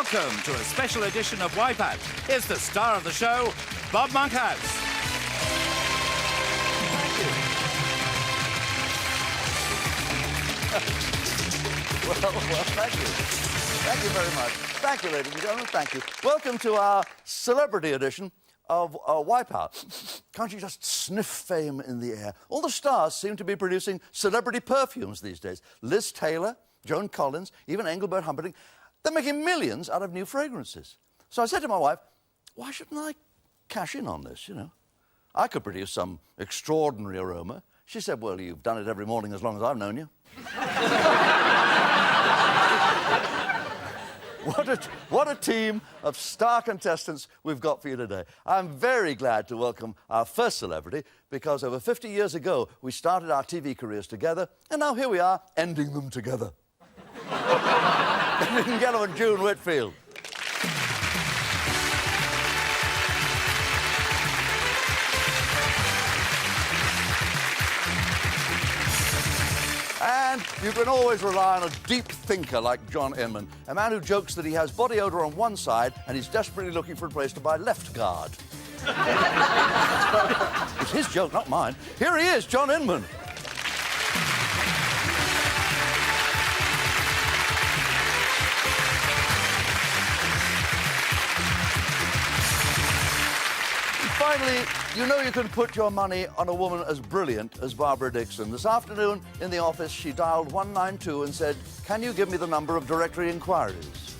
Welcome to a special edition of Wipeout. Here's the star of the show, Bob Monkhouse. Well, thank you. Thank you very much. Thank you, ladies and gentlemen. Thank you. Welcome to our celebrity edition of Wipeout. Can't you just sniff fame in the air? All the stars seem to be producing celebrity perfumes these days. Liz Taylor, Joan Collins, even Engelbert Humperdinck. They're making millions out of new fragrances. So I said to my wife, why shouldn't I cash in on this, you know? I could produce some extraordinary aroma. She said, well, you've done it every morning as long as I've known you. What a team of star contestants we've got for you today. I'm very glad to welcome our first celebrity because over 50 years ago, we started our TV careers together, and now here we are, ending them together. Ladies and gentlemen, June Whitfield. And you can always rely on a deep thinker like John Inman, a man who jokes that he has body odour on one side and he's desperately looking for a place to buy left guard. It's his joke, not mine. Here he is, John Inman. Finally, you know you can put your money on a woman as brilliant as Barbara Dixon. This afternoon in the office, she dialed 192 and said, can you give me the number of directory inquiries?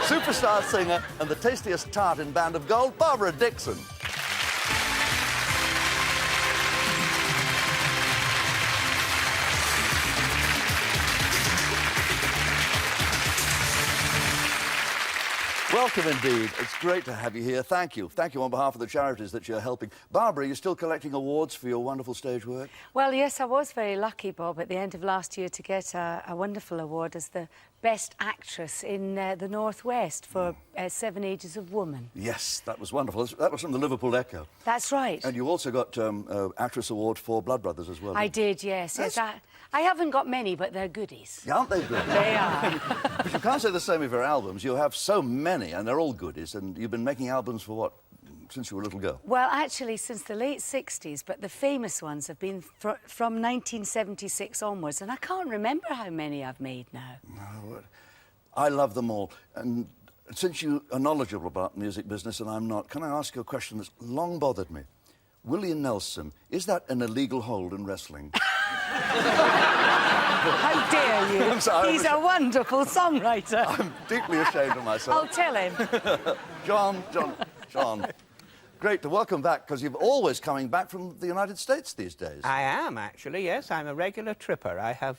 Superstar singer and the tastiest tart in Band of Gold, Barbara Dixon. Welcome indeed. It's great to have you here. Thank you. Thank you on behalf of the charities that you're helping. Barbara, you're still collecting awards for your wonderful stage work? Well, yes, I was very lucky, Bob, at the end of last year to get a wonderful award as the Best Actress in the North West for 7 Ages of Woman. Yes, that was wonderful. That was from the Liverpool Echo. That's right. And you also got Actress Award for Blood Brothers as well. I did, yes. Yes, I haven't got many, but they're goodies. Yeah, aren't they good? They are. But you can't say the same of your albums. You have so many, and they're all goodies, and you've been making albums for what, since you were a little girl? Well, actually, since the late 60s, but the famous ones have been from 1976 onwards, and I can't remember how many I've made now. No, I love them all, and since you are knowledgeable about the music business and I'm not, can I ask you a question that's long bothered me? Willie Nelson, is that an illegal hold in wrestling? How dare you? I'm sorry, He's a wonderful songwriter. I'm deeply ashamed of myself. I'll tell him. John. Great to welcome back, because you're always coming back from the United States these days. I am, actually, yes. I'm a regular tripper. I have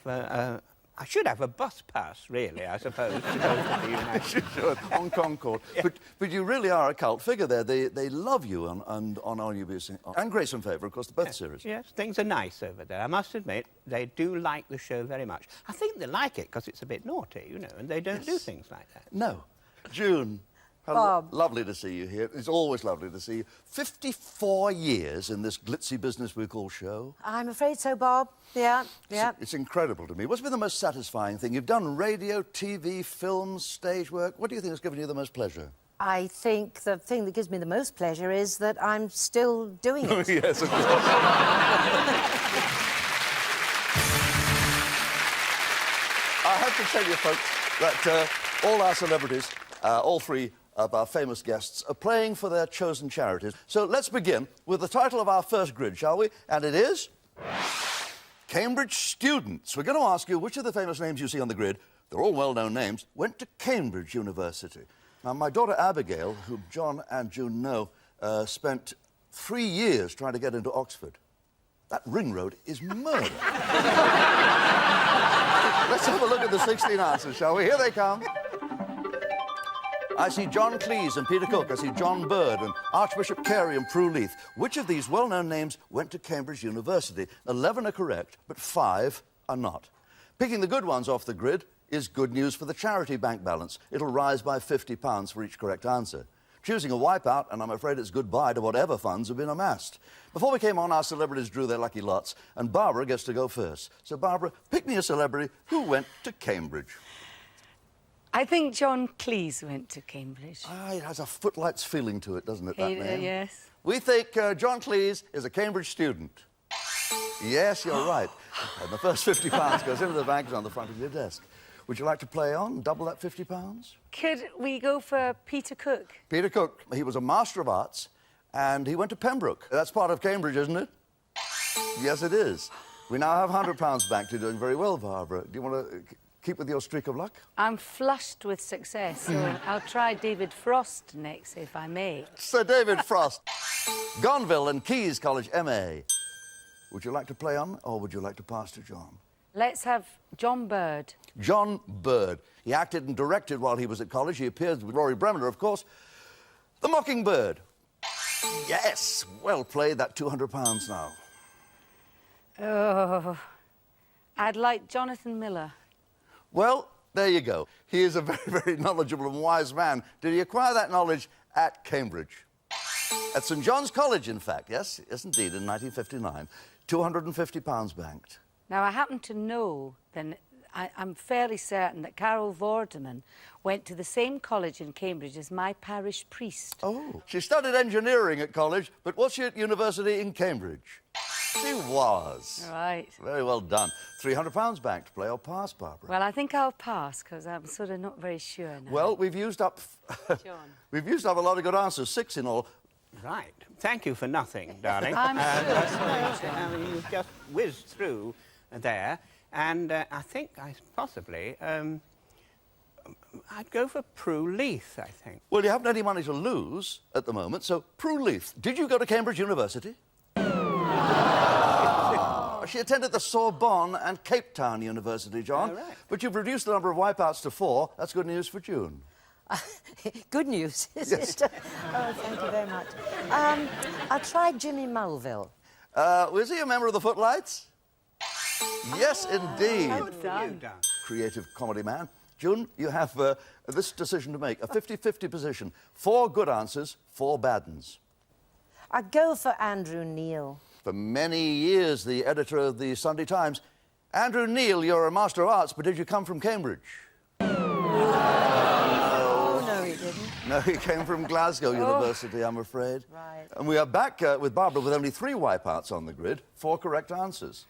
I should have a bus pass, really, I suppose, to go to the United States. You should, on Concord. Yeah. But you really are a cult figure there. They love you on UBC. And Grace and Favour, of course, the Birth series. Yes, things are nice over there. I must admit, they do like the show very much. I think they like it because it's a bit naughty, you know, and they don't do things like that. No. June. Bob. Lovely to see you here. It's always lovely to see you. 54 years in this glitzy business we call show. I'm afraid so, Bob. Yeah. It's incredible to me. What's been the most satisfying thing? You've done radio, TV, films, stage work. What do you think has given you the most pleasure? I think the thing that gives me the most pleasure is that I'm still doing it. Yes, of course. I have to tell you, folks, that all our celebrities, all three of our famous guests, are playing for their chosen charities. So let's begin with the title of our first grid, shall we? And it is Cambridge Students. We're going to ask you which of the famous names you see on the grid, they're all well-known names, went to Cambridge University. Now, my daughter Abigail, whom John and June know, spent 3 years trying to get into Oxford. That ring road is murder. Let's have a look at the 16 answers, shall we? Here they come. I see John Cleese and Peter Cook. I see John Bird and Archbishop Carey and Prue Leith. Which of these well-known names went to Cambridge University? 11 are correct, but 5 are not. Picking the good ones off the grid is good news for the charity bank balance. It'll rise by £50 for each correct answer. Choosing a wipeout, and I'm afraid it's goodbye to whatever funds have been amassed. Before we came on, our celebrities drew their lucky lots, and Barbara gets to go first. So, Barbara, pick me a celebrity who went to Cambridge. I think John Cleese went to Cambridge. Ah, it has a footlights feeling to it, doesn't it, that name? Yes. We think John Cleese is a Cambridge student. Yes, you're right. And the first £50 goes into the bank on the front of your desk. Would you like to play on, double that £50? Could we go for Peter Cook? Peter Cook, he was a Master of Arts, and he went to Pembroke. That's part of Cambridge, isn't it? Yes, it is. We now have £100 back. You're doing very well, Barbara. Do you want to keep with your streak of luck? I'm flushed with success, so I'll try David Frost next, if I may. Sir David Frost. Gonville and Keyes College, MA. Would you like to play on, or would you like to pass to John? Let's have John Bird. John Bird. He acted and directed while he was at college. He appeared with Rory Bremner, of course. The Mockingbird. Yes, well played. That £200 now. Oh, I'd like Jonathan Miller. Well, there you go. He is a very, very knowledgeable and wise man. Did he acquire that knowledge at Cambridge? At St John's College, in fact. Yes, indeed, in 1959. £250 banked. Now, I happen to know, then, I'm fairly certain that Carol Vorderman went to the same college in Cambridge as my parish priest. Oh. She studied engineering at college, but was she at university in Cambridge? She was. Right. Very well done. £300 banked. Play or pass, Barbara? Well, I think I'll pass, because I'm sort of not very sure now. Well, we've used up... John. We've used up a lot of good answers, 6 in all. Right. Thank you for nothing, darling. I'm sure. I mean, you've just whizzed through there, and I think possibly I'd go for Prue Leith, I think. Well, you haven't any money to lose at the moment, so Prue Leith, did you go to Cambridge University? She attended the Sorbonne and Cape Town University, John. Oh, right. But you've reduced the number of wipeouts to 4. That's good news for June. Good news, is Yes. it? Oh, thank you very much. I'll try Jimmy Mulville. Was he a member of the Footlights? Yes, indeed. What have you done? Creative comedy man. June, you have this decision to make. A 50-50 position. 4 good answers, 4 bad ones. I'd go for Andrew Neil. For many years, the editor of the Sunday Times. Andrew Neil, you're a Master of Arts, but did you come from Cambridge? Oh, no, he didn't. No, he came from Glasgow University, I'm afraid. Right. And we are back with Barbara with only 3 wipeouts on the grid, 4 correct answers.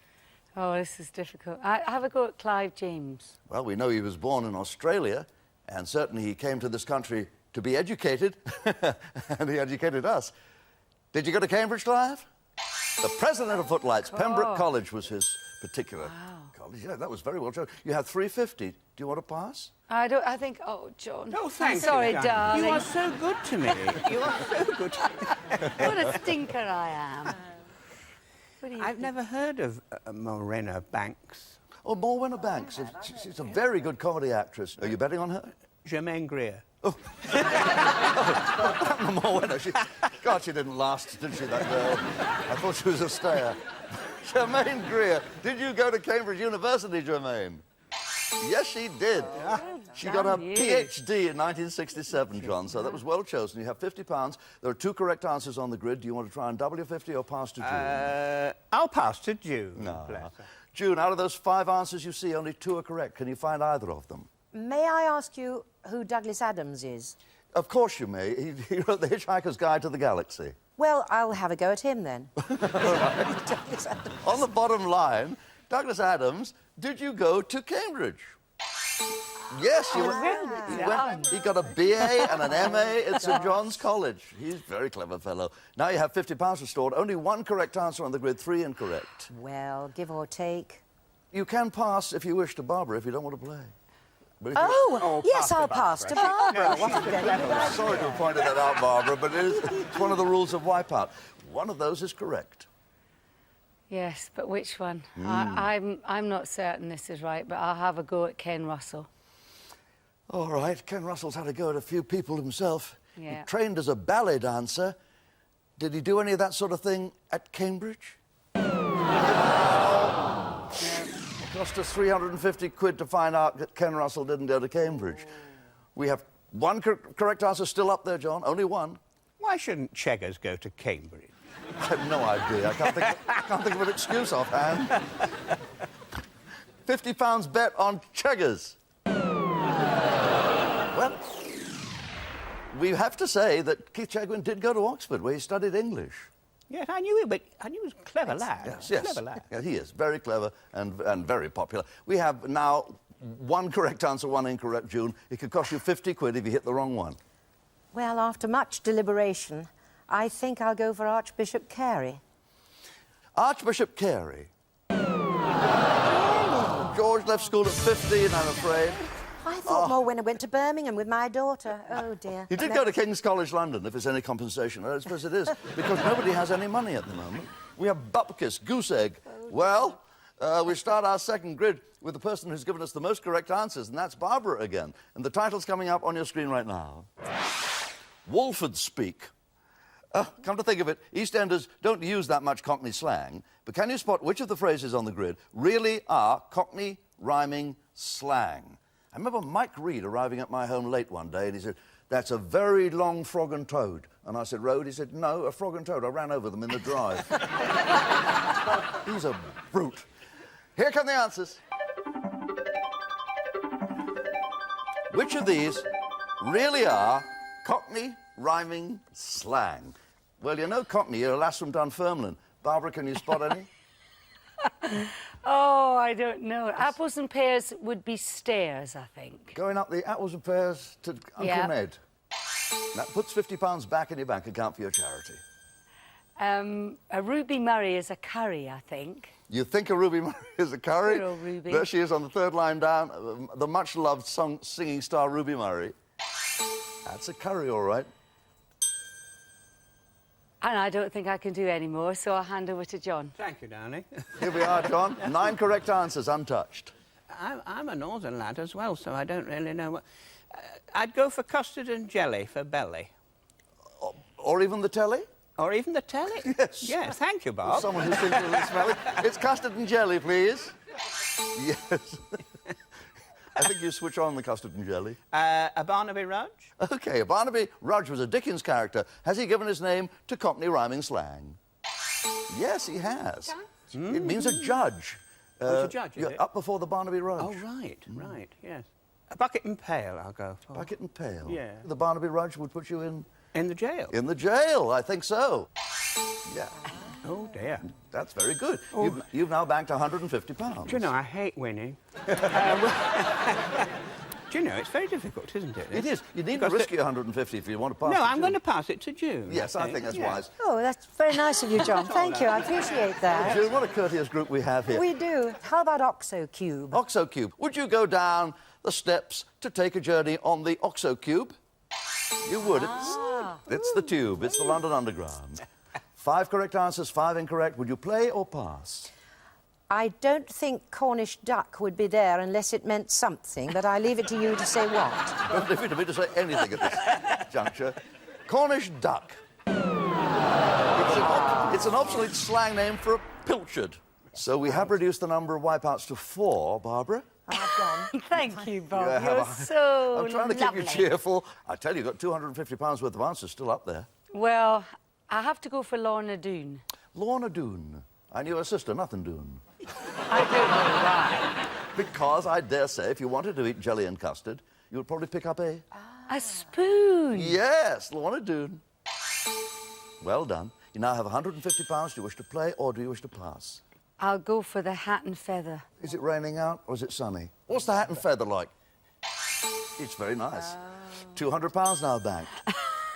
Oh, this is difficult. I have a go at Clive James. Well, we know he was born in Australia, and certainly he came to this country to be educated, and he educated us. Did you go to Cambridge, Clive? The president of Footlights, Pembroke College, was his particular college. Yeah, that was very well chosen. You had 350. Do you want to pass? I think... Oh, John. Oh, thank you, Sorry, darling. You are so good to me. You are so good to me. What a stinker I am. What do you I've think? never heard of Morena Banks. Oh, Morwenna Banks. She's a very good comedy actress. Are you betting on her? Germaine Greer. Morwenna, God, she didn't last, did she, that girl? I thought she was a stayer. Germaine Greer. Did you go to Cambridge University, Germaine? Yes, she did. She got her PhD in 1967, John, so that was well chosen. You have £50. There are 2 correct answers on the grid. Do you want to try and double your 50 or pass to June? I'll pass to June. No. Bless her. June, out of those 5 answers you see, only 2 are correct. Can you find either of them? May I ask you who Douglas Adams is? Of course you may. He wrote The Hitchhiker's Guide to the Galaxy. Well, I'll have a go at him then. Douglas Adams. On the bottom line, Douglas Adams, did you go to Cambridge? Yes, you went. He got a BA and an MA at St John's College. He's a very clever fellow. Now you have £50 restored. Only 1 correct answer on the grid, 3 incorrect. Well, give or take. You can pass if you wish to Barbara if you don't want to play. But if you- Oh, yes, I'll pass to Barbara. What a very good I'm sorry to have pointed that out, Barbara, but it's one of the rules of Wipeout. One of those is correct. Yes, but which one? I'm not certain this is right, but I'll have a go at Ken Russell. All right, Ken Russell's had a go at a few people himself. Yeah. He trained as a ballet dancer. Did he do any of that sort of thing at Cambridge? It cost us 350 quid to find out that Ken Russell didn't go to Cambridge. We have 1 correct answer still up there, John. Only 1. Why shouldn't Cheggers go to Cambridge? I have no idea. I can't think of an excuse offhand. £50 bet on Cheggers. we have to say that Keith Chegwin did go to Oxford, where he studied English. Yes, I knew him, but I knew he was a clever lad. Yes. Clever lad. Yeah, he is very clever and very popular. We have now one correct answer, one incorrect, June. It could cost you 50 quid if you hit the wrong one. Well, after much deliberation, I think I'll go for Archbishop Carey. Archbishop Carey. George left school at 15, I'm afraid. I thought more when I went to Birmingham with my daughter. Oh, dear. He did go to King's College London, if it's any compensation. I suppose it is, because nobody has any money at the moment. We have Bupkis, Goose Egg. Well, we start our second grid with the person who's given us the most correct answers, and that's Barbara again. And the title's coming up on your screen right now. Walford speak. Come to think of it, EastEnders don't use that much Cockney slang, but can you spot which of the phrases on the grid really are Cockney rhyming slang? I remember Mike Reed arriving at my home late one day, and he said, "That's a very long frog and toad." And I said, "Road?" He said, "No, a frog and toad. I ran over them in the drive." He's a brute. Here come the answers. Which of these really are Cockney rhyming slang? Well, you know Cockney, you're a lass from Dunfermline. Barbara, can you spot any? Oh, I don't know. Apples and pears would be stairs, I think. Going up the apples and pears to Uncle Ned. That puts £50 back in your bank account for your charity. A Ruby Murray is a curry, I think. You think a Ruby Murray is a curry? Poor old Ruby. There she is on the third line down, the much-loved singing star Ruby Murray. That's a curry, all right. And I don't think I can do any more, so I'll hand over to John. Thank you, darling. Here we are, John. 9 correct answers, untouched. I'm a northern lad as well, so I don't really know what... I'd go for custard and jelly for belly. Or even the telly? Or even the telly? Yes. Yes, thank you, Bob. Someone who's thinking of this smelly. It's custard and jelly, please. Yes. I think you switch on the custard and jelly. A Barnaby Rudge? OK, Barnaby Rudge was a Dickens character. Has he given his name to Cockney rhyming slang? Yes, he has. It means a judge. It's a judge, is you're it? up before the Barnaby Rudge. Oh, right, right, yes. A bucket and pail, I'll go for. Bucket and pail. Yeah. The Barnaby Rudge would put you in... In the jail? In the jail, I think so. Yeah. Oh, dear. That's very good. Oh. You've now banked £150. Do you know, I hate winning. Do you know, it's very difficult, isn't it? It is. You need to risk your 150 if you want to pass No, it I'm to- going to pass it to June. Yes, I think that's wise. Oh, that's very nice of you, John. Thank you. I appreciate that. June, what a courteous group we have here. We do. How about Oxo Cube? Oxo Cube. Would you go down the steps to take a journey on the Oxo Cube? You would. It's the tube. It's the London Underground. 5 correct answers, 5 incorrect. Would you play or pass? I don't think Cornish duck would be there unless it meant something, but I leave it to you to say what. Don't leave it to me to say anything at this juncture. Cornish duck. It's an obsolete slang name for a pilchard. So we have reduced the number of wipeouts to 4, Barbara. I've gone. Thank you, Bob. Yeah, You're so I'm trying to lovely. keep you cheerful. I tell you, you've got £250 worth of answers still up there. Well, I have to go for Lorna Doone. Lorna Doone. I knew her sister, Nothing Doone. I don't know why. Because I dare say, if you wanted to eat jelly and custard, you would probably pick up a... A spoon. Yes, Lorna Doone. Well done. You now have £150. Do you wish to play or do you wish to pass? I'll go for the hat and feather. Is it raining out or is it sunny? What's the hat and feather like? It's very nice. £200 now banked.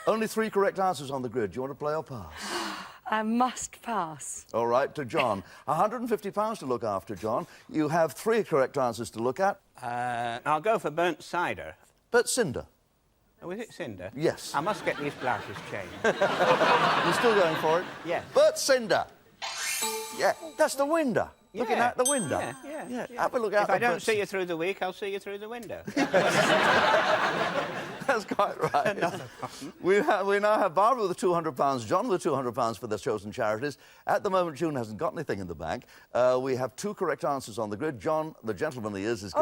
Only 3 correct answers on the grid. Do you want to play or pass? I must pass. All right, to John. £150 to look after, John. You have 3 correct answers to look at. I'll go for burnt cider. But Cinder. Oh, is it cinder? Yes. I must get these glasses changed. You're still going for it? Yes. But Cinder. Yeah, that's the window. Looking Yeah. out the window. Yeah. Have a look out If I the don't Bert see you through the week, I'll see you through the window. That's quite right. We now have Barbara with the £200, John with the £200 for their chosen charities. At the moment, June hasn't got anything in the bank. We have 2 correct answers on the grid. John, the gentleman he is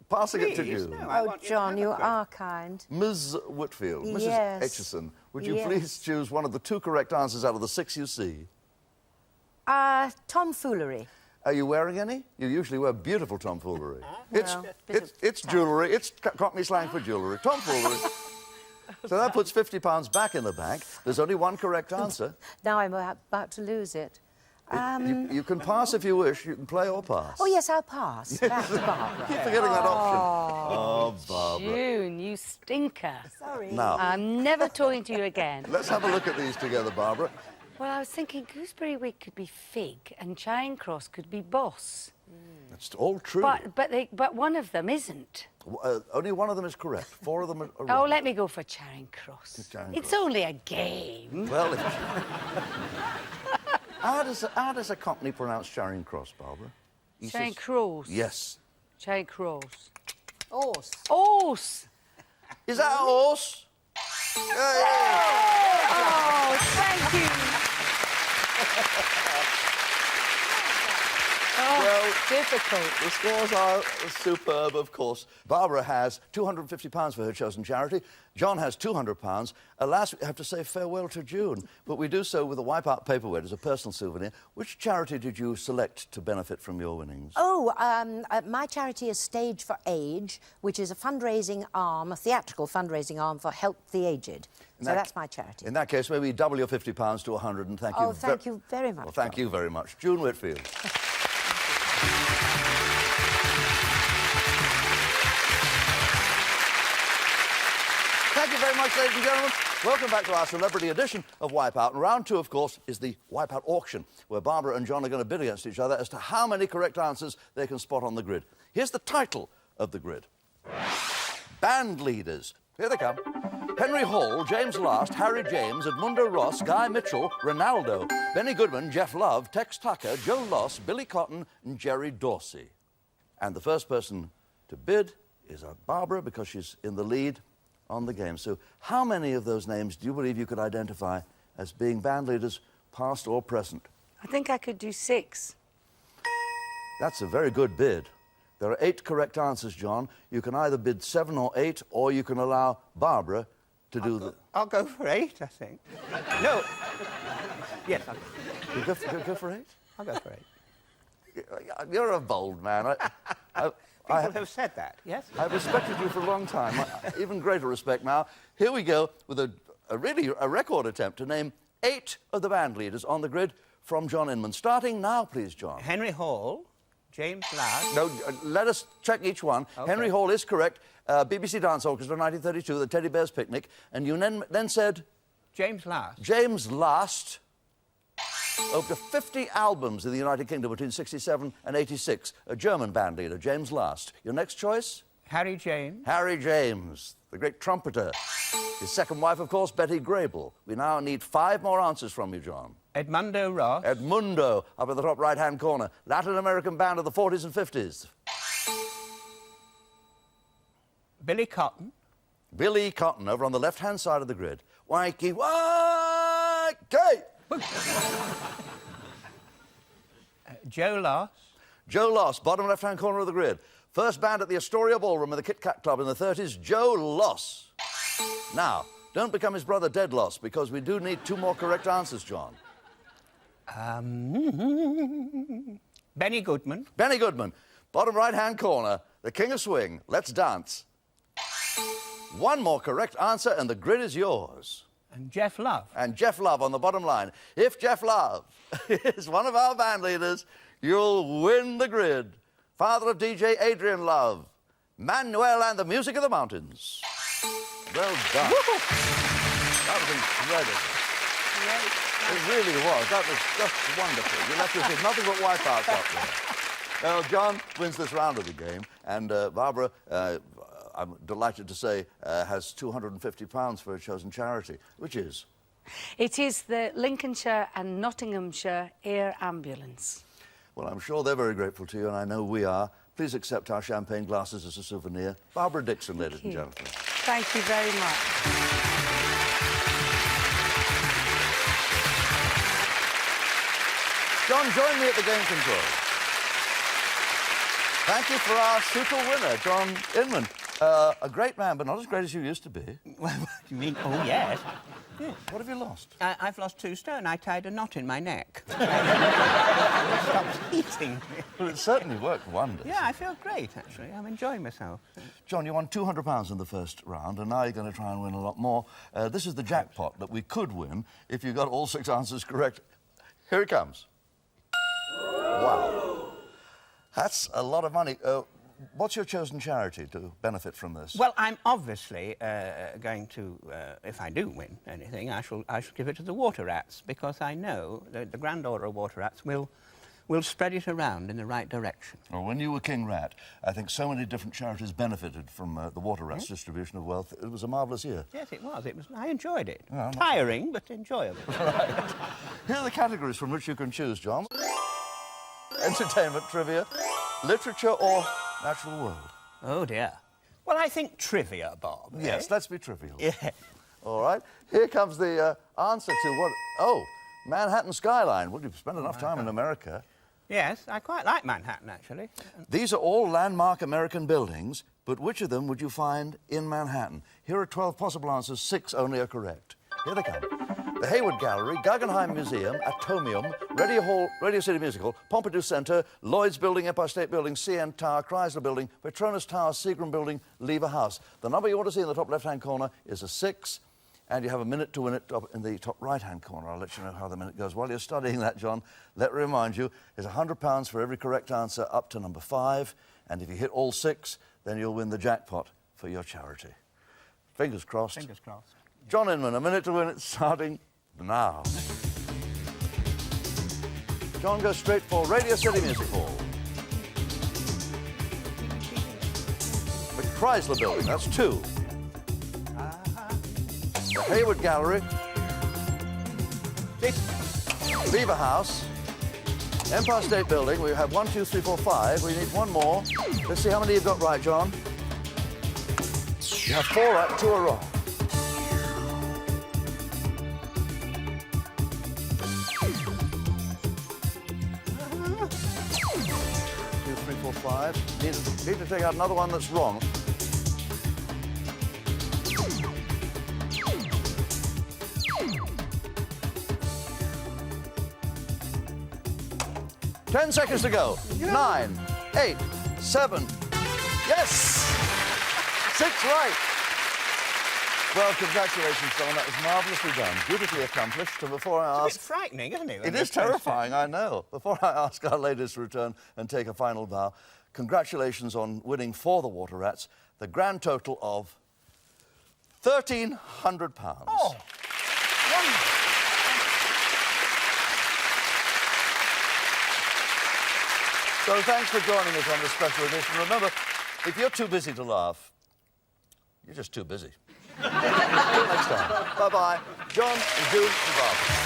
passing it to Please, June. no, I Oh, want you to John, have you a go. are kind. Ms. Whitfield, Mrs. Yes. Aitchison, would you Yes. please choose one of the 2 correct answers out of the 6 you see? Tomfoolery. Are you wearing any? You usually wear beautiful tomfoolery. Well, It's jewellery. It's Cockney slang for jewellery. Tomfoolery. So that puts £50 back in the bank. There's only one correct answer. Now I'm about to lose it. You can pass if you wish. You can play or pass. Oh, yes, I'll pass. Back to Barbara. Keep forgetting that option. Oh, Barbara. June, you stinker. Sorry. Now, I'm never talking to you again. let's have a look at these together, Barbara. Well, I was thinking Gooseberry Week could be fig and Charing Cross could be boss. That's all true. But one of them isn't. Only one of them is correct. 4 of them are Oh, wrong. let me go for Charing Cross. Charing It's Cross. only a game. Well, how does a Cockney pronounce Charing Cross, Barbara? He Charing says- Cross. Yes. Charing Cross. Horse. Horse. Is that a horse? Yeah. Oh, thank you. Oh, Well, difficult. the scores are superb, of course. Barbara has £250 for her chosen charity. John has £200. Alas, we have to say farewell to June, but we do so with a Wipeout paperweight as a personal souvenir. Which charity did you select to benefit from your winnings? Oh, my charity is Stage for Age, which is a fundraising arm, a theatrical fundraising arm for Help the Aged. So that's my charity. In that case, maybe double your £50 to 100, and thank you. Oh, thank you very much. Well, thank you very much. June Whitfield. Thank you very much, ladies and gentlemen. Welcome back to our celebrity edition of Wipeout. And round 2, of course, is the Wipeout auction, where Barbara and John are going to bid against each other as to how many correct answers they can spot on the grid. Here's the title of the grid. Band leaders. Here they come. Henry Hall, James Last, Harry James, Edmundo Ross, Guy Mitchell, Ronaldo, Benny Goodman, Jeff Love, Tex Tucker, Joe Loss, Billy Cotton, and Jerry Dorsey. And the first person to bid is Barbara, because she's in the lead on the game. So how many of those names do you believe you could identify as being band leaders, past or present? I think I could do 6. That's a very good bid. There are 8 correct answers, John. You can either bid 7 or 8, or you can allow Barbara to do I'll go for 8, I think. No. Yes, You go for 8? I'll go for 8. You're a bold man. People have said that, yes? I've respected you for a long time. Even greater respect now. Here we go with a record attempt to name 8 of the band leaders on the grid from John Inman. Starting now, please, John. Henry Hall, James Last. No, let us check each one. Okay. Henry Hall is correct. BBC Dance Orchestra, 1932, the Teddy Bears Picnic. And you then said... James Last. James Last. Over 50 albums in the United Kingdom between 67 and 86. A German band leader, James Last. Your next choice? Harry James. Harry James, the great trumpeter. His second wife, of course, Betty Grable. We now need 5 more answers from you, John. Edmundo Ross. Edmundo, up in the top right-hand corner. Latin American band of the 40s and 50s. Billy Cotton. Billy Cotton, over on the left-hand side of the grid. Wakey, wakey! Joe Loss. Joe Loss, bottom left-hand corner of the grid. First band at the Astoria Ballroom in the Kit Kat Club in the 30s, Joe Loss. Now, don't become his brother Dead Loss, because we do need 2 more correct answers, John. Benny Goodman. Benny Goodman, bottom right-hand corner, the King of Swing. Let's dance. 1 more correct answer, and the grid is yours. And Jeff Love. And Jeff Love on the bottom line. If Jeff Love is one of our band leaders, you'll win the grid. Father of DJ Adrian Love, Manuel and the Music of the Mountains. Well done. That was incredible. It really was. That was just wonderful. You left us with nothing but wipeouts up there. Well, John wins this round of the game, and Barbara, I'm delighted to say, has £250 for a chosen charity, which is? It is the Lincolnshire and Nottinghamshire Air Ambulance. Well, I'm sure they're very grateful to you, and I know we are. Please accept our champagne glasses as a souvenir. Barbara Dixon, ladies and gentlemen. Thank you very much. John, join me at the game control. Thank you for our super winner, John Inman. A great man, but not as great as you used to be. Well, what do you mean? Oh, yes. What have you lost? I've lost 2 stone. I tied a knot in my neck. It stops eating. Well, it certainly worked wonders. Yeah, I feel great, actually. I'm enjoying myself. John, you won £200 in the first round, and now you're going to try and win a lot more. This is the jackpot that we could win if you got all 6 answers correct. Here it comes. Wow. That's a lot of money. What's your chosen charity to benefit from this? Well, I'm obviously going to, if I do win anything, I shall give it to the water rats, because I know that the granddaughter of water rats will spread it around in the right direction. Well, when you were King Rat, I think so many different charities benefited from the water rats' distribution of wealth. It was a marvellous year. Yes, it was. I enjoyed it. Well, tiring, but enjoyable. Right. Here are the categories from which you can choose, John. Entertainment, trivia, literature or natural world. Oh, dear. Well, I think trivia, Bob. Yes, let's be trivial. Yeah. All right. Here comes the answer to what... Oh, Manhattan skyline. Well, you've spent enough time in America. Yes, I quite like Manhattan, actually. These are all landmark American buildings, but which of them would you find in Manhattan? Here are 12 possible answers. 6 only are correct. Here they come. The Hayward Gallery, Guggenheim Museum, Atomium, Radio City Music Hall, Pompidou Center, Lloyd's Building, Empire State Building, CN Tower, Chrysler Building, Petronas Tower, Seagram Building, Lever House. The number you want to see in the top left-hand corner is a 6, and you have a minute to win it in the top right-hand corner. I'll let you know how the minute goes. While you're studying that, John, let me remind you, there's £100 for every correct answer up to number 5, and if you hit all 6, then you'll win the jackpot for your charity. Fingers crossed. Fingers crossed. John Inman, a minute to win it, starting now. John goes straight for Radio City Music Hall. The Chrysler Building, that's 2. The Hayward Gallery. 6. Lever House. Empire State Building. We have 1, 2, 3, 4, 5. We need one more. Let's see how many you've got right, John. You have 4 right, 2 are wrong. 5. Need to take out another one that's wrong. Ten seconds to go. 9, 8, 7. Yes! 6 right. Well, congratulations, John. That was marvellously done. Beautifully accomplished. And before I ask... It's a bit frightening, isn't it? It is terrifying, I know. Before I ask our ladies to return and take a final bow, congratulations on winning for the Water Rats the grand total of £1,300. Oh, wonderful. So thanks for joining us on this special edition. Remember, if you're too busy to laugh, you're just too busy. Until next time. Bye-bye. John and June and Bob.